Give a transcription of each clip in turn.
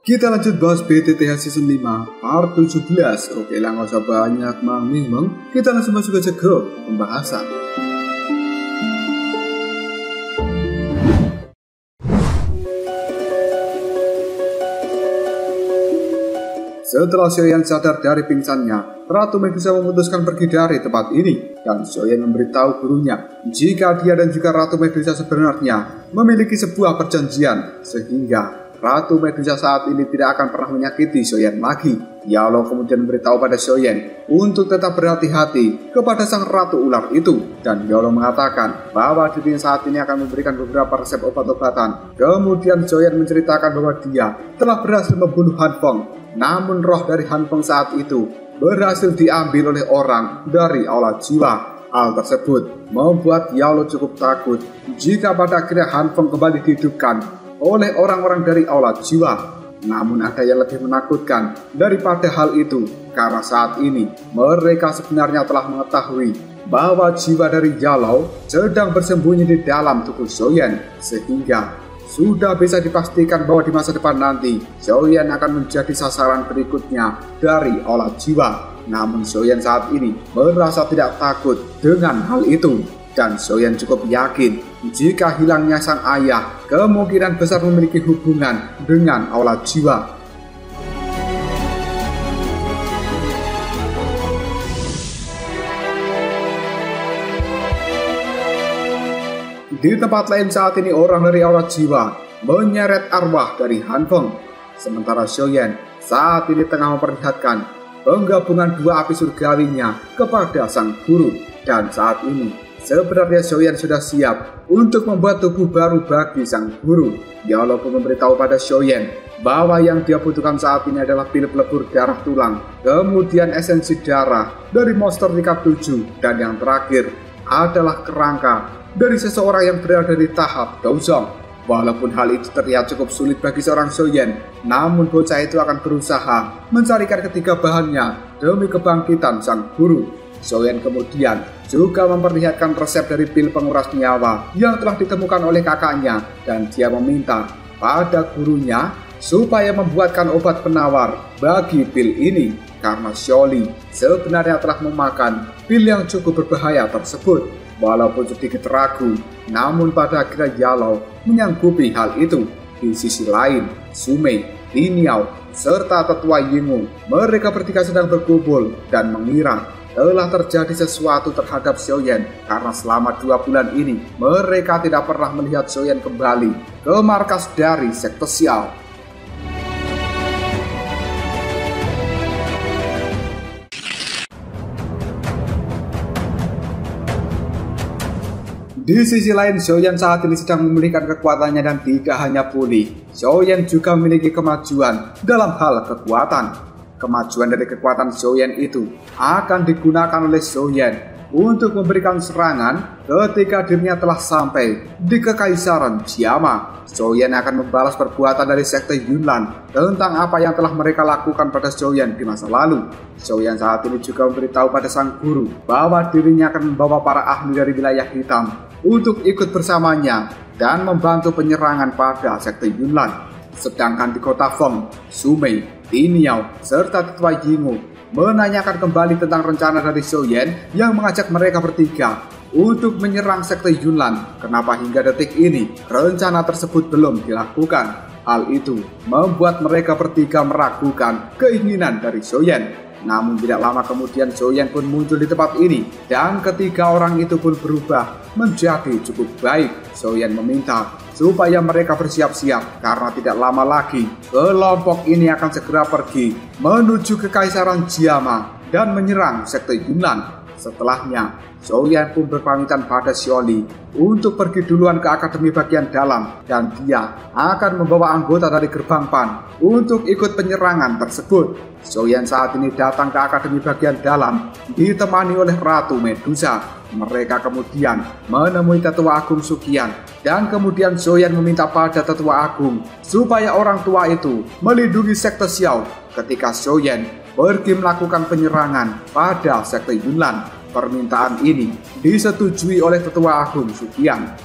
Kita lanjut bahas BTTH Season 5 Part 17. Oke lah, gak usah banyak mengimeng, kita langsung masuk aja ke pembahasan. Setelah Xiaoyan sadar dari pingsannya, Ratu Medusa memutuskan pergi dari tempat ini, dan Xiaoyan memberitahu gurunya jika dia dan juga Ratu Medusa sebenarnya memiliki sebuah perjanjian, sehingga Ratu Medusa saat ini tidak akan pernah menyakiti Xiaoyan lagi. Yalo kemudian memberitahu pada Xiaoyan untuk tetap berhati-hati kepada sang ratu ular itu, dan Yalo mengatakan bahwa dirinya saat ini akan memberikan beberapa resep obat-obatan. Kemudian Xiaoyan menceritakan bahwa dia telah berhasil membunuh Han Feng, namun roh dari Han Feng saat itu berhasil diambil oleh orang dari aula jiwa. Hal tersebut membuat Yalo cukup takut jika pada akhirnya Han Feng kembali dihidupkan oleh orang-orang dari aula jiwa. Namun ada yang lebih menakutkan daripada hal itu, karena saat ini mereka sebenarnya telah mengetahui bahwa jiwa dari Yalo sedang bersembunyi di dalam tubuh Xiaoyan, sehingga sudah bisa dipastikan bahwa di masa depan nanti Xiaoyan akan menjadi sasaran berikutnya dari aula jiwa. Namun Xiaoyan saat ini merasa tidak takut dengan hal itu, dan Xiaoyan cukup yakin jika hilangnya sang ayah kemungkinan besar memiliki hubungan dengan aula jiwa. Di tempat lain saat ini orang dari aula jiwa menyeret arwah dari Han Feng, sementara Xiaoyan saat ini tengah memperlihatkan penggabungan dua api surgawinya kepada sang guru. Dan saat ini sebenarnya Xiaoyan sudah siap untuk membuat tubuh baru bagi sang guru. Yalo pun memberitahu pada Xiaoyan bahwa yang dia butuhkan saat ini adalah pil pelebur darah tulang, kemudian esensi darah dari monster tingkat 7, dan yang terakhir adalah kerangka dari seseorang yang berada di tahap Douzong. Walaupun hal itu terlihat cukup sulit bagi seorang Xiaoyan, namun bocah itu akan berusaha mencarikan ketiga bahannya demi kebangkitan sang guru. Xiaoyan kemudian juga memperlihatkan resep dari pil penguras nyawa yang telah ditemukan oleh kakaknya, dan dia meminta pada gurunya supaya membuatkan obat penawar bagi pil ini, karena Xiaoli sebenarnya telah memakan pil yang cukup berbahaya tersebut. Walaupun sedikit ragu, namun pada akhirnya Yalo menyanggupi hal itu. Di sisi lain, Sumei, Liniao, serta tetua Yingwu, mereka bertiga sedang berkumpul dan mengira telah terjadi sesuatu terhadap Xiaoyan, karena selama 2 bulan ini mereka tidak pernah melihat Xiaoyan kembali ke markas dari sekte Xiao. Di sisi lain, Xiaoyan saat ini sedang memulihkan kekuatannya, dan tidak hanya pulih, Xiaoyan juga memiliki kemajuan dalam hal kekuatan. Kemajuan dari kekuatan Xiaoyan itu akan digunakan oleh Xiaoyan untuk memberikan serangan ketika dirinya telah sampai di Kekaisaran Jiama. Xiaoyan akan membalas perbuatan dari sekte Yunlan tentang apa yang telah mereka lakukan pada Xiaoyan di masa lalu. Xiaoyan saat ini juga memberitahu pada sang guru bahwa dirinya akan membawa para ahli dari wilayah hitam untuk ikut bersamanya dan membantu penyerangan pada sekte Yunlan. Sedangkan di kota Feng, Sumei, Liniao, serta tetua Yingwu menanyakan kembali tentang rencana dari Xiaoyan yang mengajak mereka bertiga untuk menyerang sekte Yunlan. Kenapa hingga detik ini rencana tersebut belum dilakukan? Hal itu membuat mereka bertiga meragukan keinginan dari Xiaoyan. Namun tidak lama kemudian Xiaoyan pun muncul di tempat ini, dan ketiga orang itu pun berubah menjadi cukup baik. Xiaoyan meminta supaya mereka bersiap-siap, karena tidak lama lagi kelompok ini akan segera pergi menuju ke Kekaisaran Jiama dan menyerang sekte Yunnan. Setelahnya, Xiaoyan pun berpamitan pada Xiaoli untuk pergi duluan ke Akademi Bagian Dalam, dan dia akan membawa anggota dari Gerbang Pan untuk ikut penyerangan tersebut. Xiaoyan saat ini datang ke Akademi Bagian Dalam ditemani oleh Ratu Medusa. Mereka kemudian menemui Tetua Agung Suqian, dan kemudian Xiaoyan meminta pada Tetua Agung supaya orang tua itu melindungi sekte Xiao ketika Xiaoyan pergi melakukan penyerangan pada sekte Yunlan. Permintaan ini disetujui oleh Tetua Agung Suqian.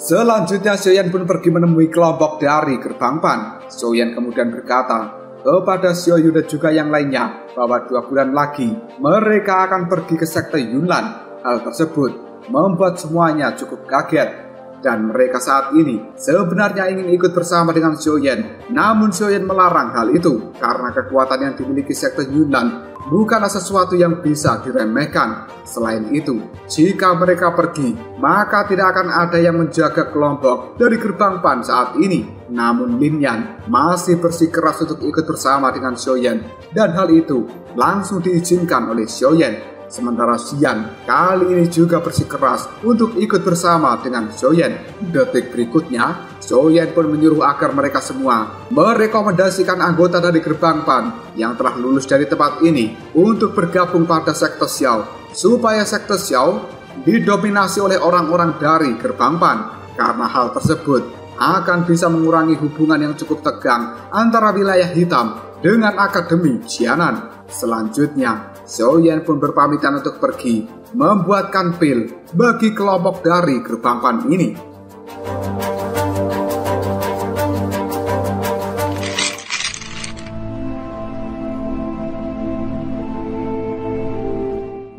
Selanjutnya Xiaoyan pun pergi menemui kelompok dari Gerbang Pan. Xiaoyan kemudian berkata kepada Xiaoyu dan juga yang lainnya bahwa 2 bulan lagi mereka akan pergi ke sekte Yunlan. Hal tersebut membuat semuanya cukup kaget. Dan mereka saat ini sebenarnya ingin ikut bersama dengan Xiaoyan. Namun Xiaoyan melarang hal itu karena kekuatan yang dimiliki sekte Yunlan bukanlah sesuatu yang bisa diremehkan. Selain itu, jika mereka pergi, maka tidak akan ada yang menjaga kelompok dari Gerbang Pan saat ini. Namun Lin Yan masih bersikeras untuk ikut bersama dengan Xiaoyan, dan hal itu langsung diizinkan oleh Xiaoyan. Sementara Xian kali ini juga bersikeras untuk ikut bersama dengan Xiaoyan. Detik berikutnya, Xiaoyan pun menyuruh agar mereka semua merekomendasikan anggota dari Gerbang Pan yang telah lulus dari tempat ini untuk bergabung pada sekte Xiao, supaya sekte Xiao didominasi oleh orang-orang dari Gerbang Pan. Karena hal tersebut akan bisa mengurangi hubungan yang cukup tegang antara wilayah hitam dengan Akademi Jianan. Selanjutnya, Xiaoyan pun berpamitan untuk pergi membuatkan pil bagi kelompok dari Gerbang Pan ini.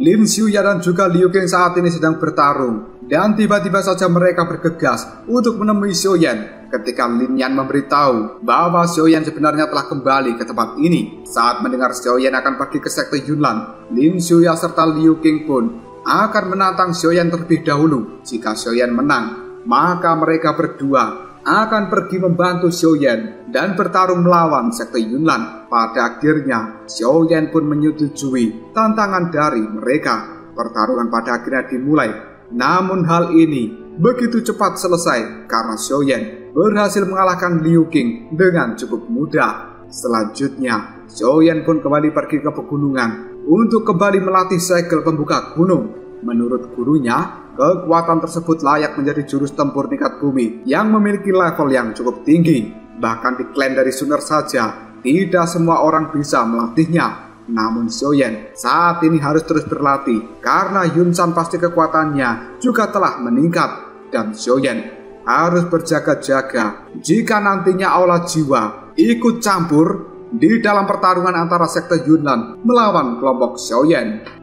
Lin Xiuya dan juga Liu Qing saat ini sedang bertarung. Dan tiba-tiba saja mereka bergegas untuk menemui Xiaoyan ketika Lin Yan memberitahu bahwa Xiaoyan sebenarnya telah kembali ke tempat ini. Saat mendengar Xiaoyan akan pergi ke sekte Yunlan, Lin Xiuya serta Liu Qing pun akan menantang Xiaoyan terlebih dahulu. Jika Xiaoyan menang, maka mereka berdua akan pergi membantu Xiaoyan dan bertarung melawan sekte Yunlan. Pada akhirnya, Xiaoyan pun menyetujui tantangan dari mereka. Pertarungan pada akhirnya dimulai. Namun hal ini begitu cepat selesai karena Xiaoyan berhasil mengalahkan Liu Qing dengan cukup mudah. Selanjutnya, Xiaoyan pun kembali pergi ke pegunungan untuk kembali melatih segel pembuka gunung. Menurut gurunya, kekuatan tersebut layak menjadi jurus tempur tingkat bumi yang memiliki level yang cukup tinggi. Bahkan di klan dari Suner saja, tidak semua orang bisa melatihnya. Namun Xiaoyan saat ini harus terus berlatih karena Yunsan pasti kekuatannya juga telah meningkat. Dan Xiaoyan harus berjaga-jaga jika nantinya aula jiwa ikut campur di dalam pertarungan antara sekte Yunlan melawan kelompok Xiaoyan.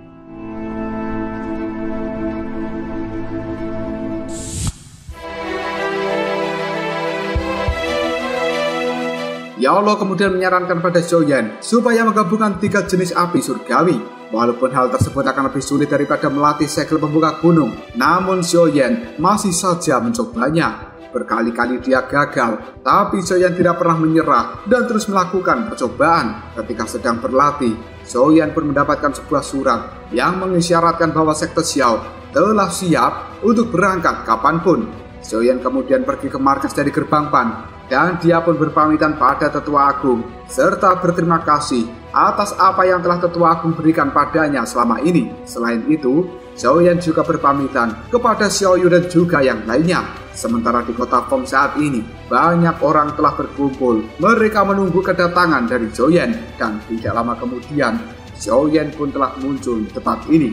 Yao Luo kemudian menyarankan pada Xiaoyan supaya menggabungkan 3 jenis api surgawi. Walaupun hal tersebut akan lebih sulit daripada melatih segel pembuka gunung, namun Xiaoyan masih saja mencobanya. Berkali-kali dia gagal, tapi Xiaoyan tidak pernah menyerah dan terus melakukan percobaan. Ketika sedang berlatih, Xiaoyan pun mendapatkan sebuah surat yang mengisyaratkan bahwa sekte Xiao telah siap untuk berangkat kapanpun. Xiaoyan kemudian pergi ke markas dari Gerbang Pan dan dia pun berpamitan pada Tetua Agung serta berterima kasih atas apa yang telah Tetua Agung berikan padanya selama ini. Selain itu, Xiaoyan juga berpamitan kepada Xiaoyu dan juga yang lainnya. Sementara di kota Feng saat ini, banyak orang telah berkumpul. Mereka menunggu kedatangan dari Xiaoyan dan tidak lama kemudian, Xiaoyan pun telah muncul di tempat ini.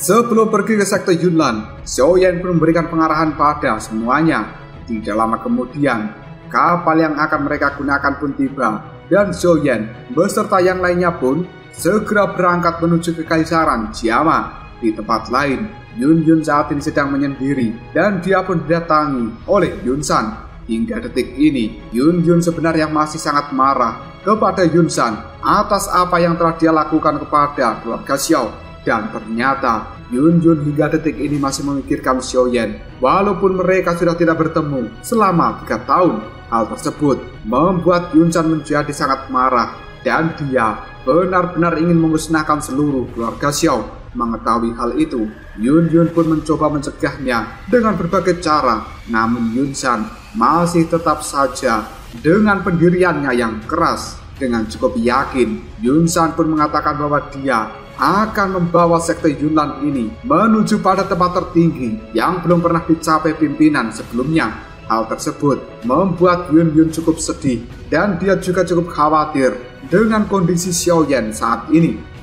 Sebelum pergi ke sekte Yunlan, Xiaoyan pun memberikan pengarahan pada semuanya. Tidak lama kemudian, kapal yang akan mereka gunakan pun tiba, dan Xiaoyan beserta yang lainnya pun segera berangkat menuju ke Kaisaran Jiama. Di tempat lain, Yun Yun saat ini sedang menyendiri, dan dia pun didatangi oleh Yunsan. Hingga detik ini, Yun Yun sebenarnya masih sangat marah kepada Yunsan atas apa yang telah dia lakukan kepada keluarga Xiao. Dan ternyata Yun Yun hingga detik ini masih memikirkan Xiaoyan walaupun mereka sudah tidak bertemu selama 3 tahun. Hal tersebut membuat Yunsan menjadi sangat marah dan dia benar-benar ingin memusnahkan seluruh keluarga Xiao. Mengetahui hal itu, Yun Yun pun mencoba mencegahnya dengan berbagai cara. Namun Yunsan masih tetap saja dengan pendiriannya yang keras. Dengan cukup yakin, Yunsan pun mengatakan bahwa dia akan membawa sekte Yunlan ini menuju pada tempat tertinggi yang belum pernah dicapai pimpinan sebelumnya. Hal tersebut membuat Yun Yun cukup sedih dan dia juga cukup khawatir dengan kondisi Xiaoyan saat ini.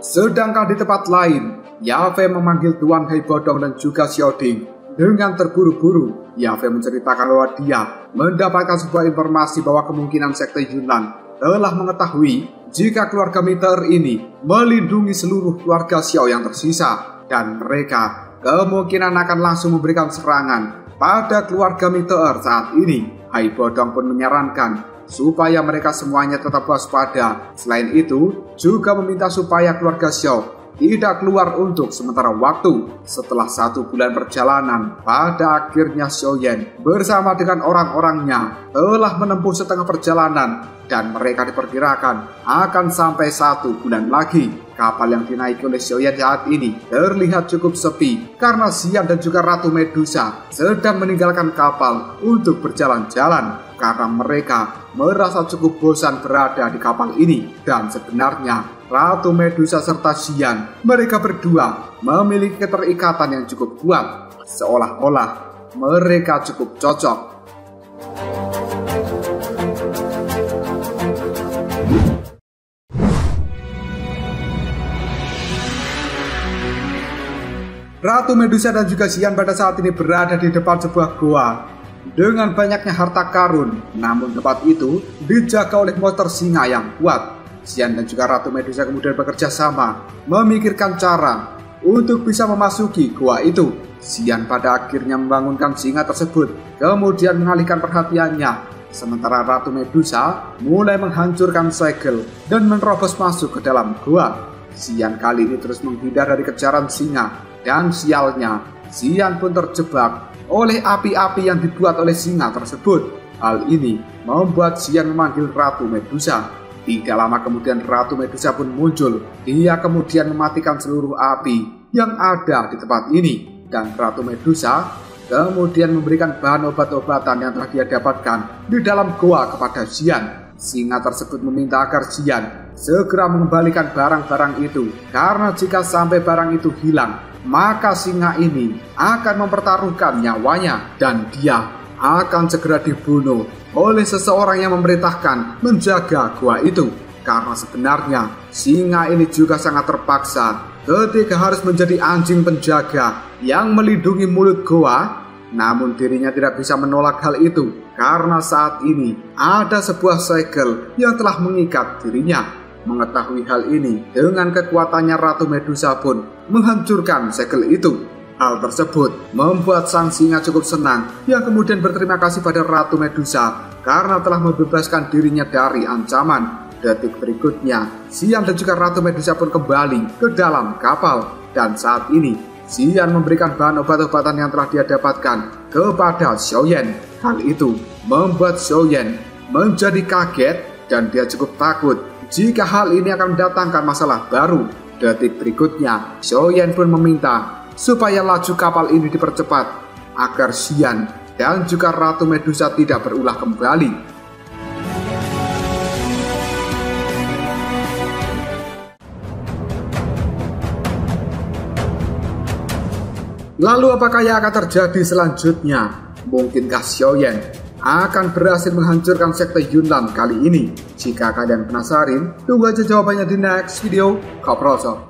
Sedangkan di tempat lain, Yafei memanggil Tuan Hei Bodong dan juga Xiao Ding. Dengan terburu-buru, Yafei menceritakan bahwa dia mendapatkan sebuah informasi bahwa kemungkinan sekte Yunnan telah mengetahui jika keluarga Meteor ini melindungi seluruh keluarga Xiao yang tersisa, dan mereka kemungkinan akan langsung memberikan serangan pada keluarga Meteor saat ini. Hei Bodong pun menyarankan supaya mereka semuanya tetap waspada. Selain itu, juga meminta supaya keluarga Xiao tidak keluar untuk sementara waktu. Setelah 1 bulan perjalanan, pada akhirnya Xiaoyan bersama dengan orang-orangnya telah menempuh setengah perjalanan, dan mereka diperkirakan akan sampai 1 bulan lagi. Kapal yang dinaiki oleh Xiaoyan saat ini terlihat cukup sepi karena Xian dan juga Ratu Medusa sedang meninggalkan kapal untuk berjalan-jalan karena mereka merasa cukup bosan berada di kapal ini. Dan sebenarnya Ratu Medusa serta Xian, mereka berdua memiliki keterikatan yang cukup kuat, seolah-olah mereka cukup cocok. Ratu Medusa dan juga Xian pada saat ini berada di depan sebuah goa dengan banyaknya harta karun, namun tempat itu dijaga oleh monster singa yang kuat. Xian dan juga Ratu Medusa kemudian bekerja sama memikirkan cara untuk bisa memasuki goa itu. Xian pada akhirnya membangunkan singa tersebut, kemudian mengalihkan perhatiannya, sementara Ratu Medusa mulai menghancurkan segel dan menerobos masuk ke dalam goa. Xian kali ini terus menghindar dari kejaran singa, dan sialnya Xian pun terjebak oleh api-api yang dibuat oleh singa tersebut. Hal ini membuat Xian memanggil Ratu Medusa. Tidak lama kemudian Ratu Medusa pun muncul. Dia kemudian mematikan seluruh api yang ada di tempat ini, dan Ratu Medusa kemudian memberikan bahan obat-obatan yang telah dia dapatkan di dalam goa kepada Xian. Singa tersebut meminta agar Xian segera mengembalikan barang-barang itu, karena jika sampai barang itu hilang, maka singa ini akan mempertaruhkan nyawanya dan dia akan segera dibunuh oleh seseorang yang memerintahkan menjaga gua itu. Karena sebenarnya singa ini juga sangat terpaksa ketika harus menjadi anjing penjaga yang melindungi mulut gua, namun dirinya tidak bisa menolak hal itu karena saat ini ada sebuah segel yang telah mengikat dirinya. Mengetahui hal ini, dengan kekuatannya Ratu Medusa pun menghancurkan segel itu. Hal tersebut membuat sang singa cukup senang, yang kemudian berterima kasih pada Ratu Medusa karena telah membebaskan dirinya dari ancaman. Detik berikutnya, Xian dan juga Ratu Medusa pun kembali ke dalam kapal, dan saat ini Xian memberikan bahan obat-obatan yang telah dia dapatkan kepada Xiaoyan. Hal itu membuat Xiaoyan menjadi kaget dan dia cukup takut jika hal ini akan mendatangkan masalah baru. Detik berikutnya, Xiaoyan pun meminta supaya laju kapal ini dipercepat agar Xian dan juga Ratu Medusa tidak berulah kembali. Lalu apakah yang akan terjadi selanjutnya? Mungkinkah Xiaoyan akan berhasil menghancurkan sekte Yunnan kali ini? Jika kalian penasaran, tunggu aja jawabannya di next video. Kaprosok.